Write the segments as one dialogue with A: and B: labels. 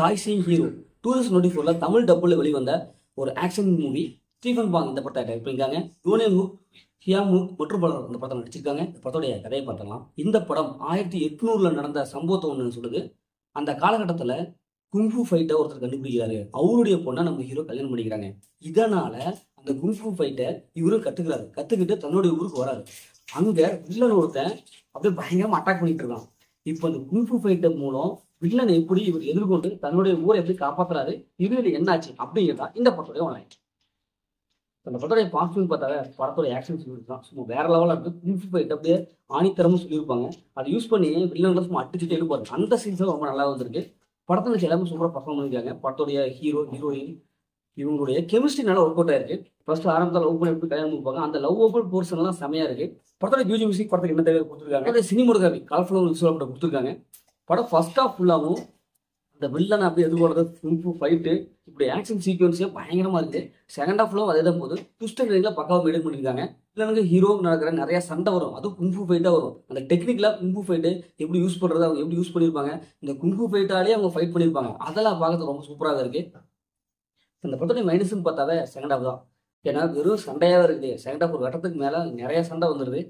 A: டாய் Singh hero 2024 Tamil டப்புல வெளிவந்த ஒரு action movie. Stephen பாங் இந்த படத்தை டைரக்ட் பண்ணியிருக்காங்க. யோனேன் முக், ஹியாங் முக் மற்றும் பலர் இந்த படத்தை நடிச்சிருக்காங்க. இந்த படத்துடைய கதையை பார்க்கலாம். இந்த படம் 1800 நடந்த சம்பவத்தை ஒன்று சொல்லுது. அந்த காலகட்டத்தில் குங்ஃபு ஃபைட்டை ஒருத்தர் கண்டுபிடிக்கிறாரு. அவருடைய பொண்ணை நம்ம ஹீரோ கல்யாணம் பண்ணிக்கிறாங்க. இதனால அந்த குங்ஃபு ஃபைட்டை இவரும் கத்துக்கிறாரு. கத்துக்கிட்டு தன்னுடைய ஊருக்கு வராரு. அங்க வில்லன் ஒருத்தன் அப்படியே பயங்கரமா அட்டாக் பண்ணிட்டு இருக்கான். இப்போ அந்த குங்ஃபு ஃபைட்டர் மூலம் வில்லன் எப்படி இவர் எதிர்கொண்டு தன்னுடைய ஊரை எப்படி காப்பாத்துறாரு, இதுல என்னாச்சு அப்படிங்கிறதா இந்த படத்துடைய ஒன்லைன். அந்த படத்துடைய பாசிட்டிவ் பார்த்தாவே படத்துடைய ஆக்ஷன் சொல்லியிருக்கான். சும்மா வேற லெவலில் இருக்கு. குங்ஃபு ஃபைட் அப்படியே ஆணித்தரமும் சொல்லியிருப்பாங்க. அதை யூஸ் பண்ணி வில்லன் சும்மா அடிச்சுட்டு எழுப்பாரு. அந்த சீன்ஸ் ரொம்ப நல்லா வந்திருக்கு. படத்துல எல்லாமே சூப்பராக பர்ஃபார்ம் பண்ணியிருக்காங்க. படத்துடைய ஹீரோ ஹீரோயின் இவங்களுடைய கெமிஸ்ட்ரி நல்லா ஒர்க் அவுட் ஆயிருக்கு. ஃபர்ஸ்ட் ஆரம்பத்தில் லவ் பண்ணி எப்படி கல்யாணம் பண்ணிப்பாங்க, அந்த லவ்வபிள் போர்ஷன் எல்லாம் செமையா இருக்கு. படத்தோட மியூசிக் படத்துக்கு என்ன தேவை கொடுத்துருக்காங்க. சினிமோட்டோகிராஃபி கலர்ஃபுல்லாக விசுவல் படம் கொடுத்துருக்காங்க. படம் ஃபர்ஸ்ட் ஆஃப் ஃபுல்லாகவும் இந்த வில்லன் அப்படி எதிர்கொள்றது குங்ஃபு ஃபைட்டு இப்படி ஆக்ஷன் சீக்வன்ஸே பயங்கரமா இருக்கு. செகண்ட் ஆஃப் ஃபுல்லாக அதே தான் போது ட்விஸ்ட் ரேஞ்சில் பக்காவாக மெயின்டைன் பண்ணியிருக்காங்க. இல்லைங்க ஹீரோ நடக்கிற நிறைய சண்டை வரும். அதுவும் குங்ஃபு ஃபைட்டாக வரும். அந்த டெக்னிக்கலாக குங்ஃபு ஃபைட்டு எப்படி யூஸ் பண்ணுறது, அவங்க எப்படி யூஸ் பண்ணியிருப்பாங்க, இந்த குங்ஃபு ஃபைட்டாலே அவங்க ஃபைட் பண்ணியிருப்பாங்க. அதெல்லாம் பார்க்கறது ரொம்ப சூப்பராக இருக்கு. இந்த படத்துடைய மைனஸ்ன்னு பார்த்தாவே செகண்ட் ஆஃப் தான். ஏன்னா வெறும் சண்டையாக இருக்குது. செகண்ட் ஆஃப் ஒரு கட்டத்துக்கு மேலே நிறைய சண்டை வந்துடுது.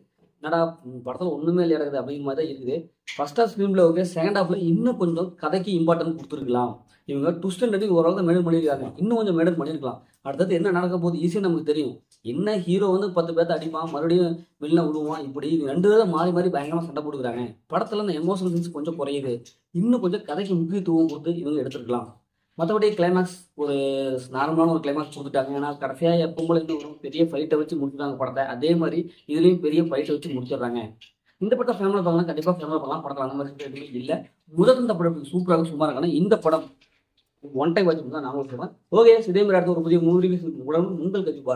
A: என்னடா படத்தில் ஒன்றுமே இல்லை இருக்குது அப்படிங்கிற மாதிரி தான் இருக்குது. ஃபர்ஸ்ட் ஆஃப் ஃபிலிமில் ஓகே, செகண்ட் ஹாஃபில் இன்னும் கொஞ்சம் கதைக்கு இம்பார்ட்டன்ட் கொடுத்துருக்கலாம். இவங்க ட்விஸ்ட் அண்ட் டர்னிங் ஓரளவுக்கு மெயின்டைன் பண்ணியிருக்காங்க. இன்னும் கொஞ்சம் மெயின்டைன் பண்ணியிருக்கலாம். அடுத்தது என்ன நடக்க போகுது ஈஸியாக நமக்கு தெரியும். என்ன ஹீரோ 10 பேர்த்த அடிப்பான், மறுபடியும் வெளில விடுவான். இப்படி 2 பேரும் மாறி மாறி பயங்கரமாக சண்டை போட்டுக்கிறாங்க. படத்தில் அந்த எமோஷனல் சீன்ஸ் கொஞ்சம் குறையுது. இன்னும் கொஞ்சம் கதைக்கு முக்கியத்துவம் கொடுத்து இவங்க எடுத்துருக்கலாம். மற்றபடி கிளைமேக்ஸ் ஒரு நார்மலான ஒரு கிளைமேக்ஸ் கொடுத்துட்டாங்க. ஏன்னா கடைசியாக எப்பவும் போல இன்னும் பெரிய ஃபைட்டை வச்சு முடிச்சுட்டாங்க படத்தை. அதே மாதிரி இதுலேயும் பெரிய ஃபைட்டை வச்சு முடிச்சிடுறாங்க. இந்த படத்தை ஃபேமிலி பார்க்கலாம், கண்டிப்பாக ஃபேமிலி பார்க்கலாம். படத்தில் அந்த மாதிரி எதுவுமே இல்லை. முதல் இந்த படம் சூப்பராக சும்மா இருக்காங்க. இந்த படம் ஒன் டைம் வச்சு தான் நான் சொல்லுவேன். ஓகே, இதே மாதிரி அடுத்த ஒரு புதிய மூவி உடன் உங்கள் கட்சி பாருங்க.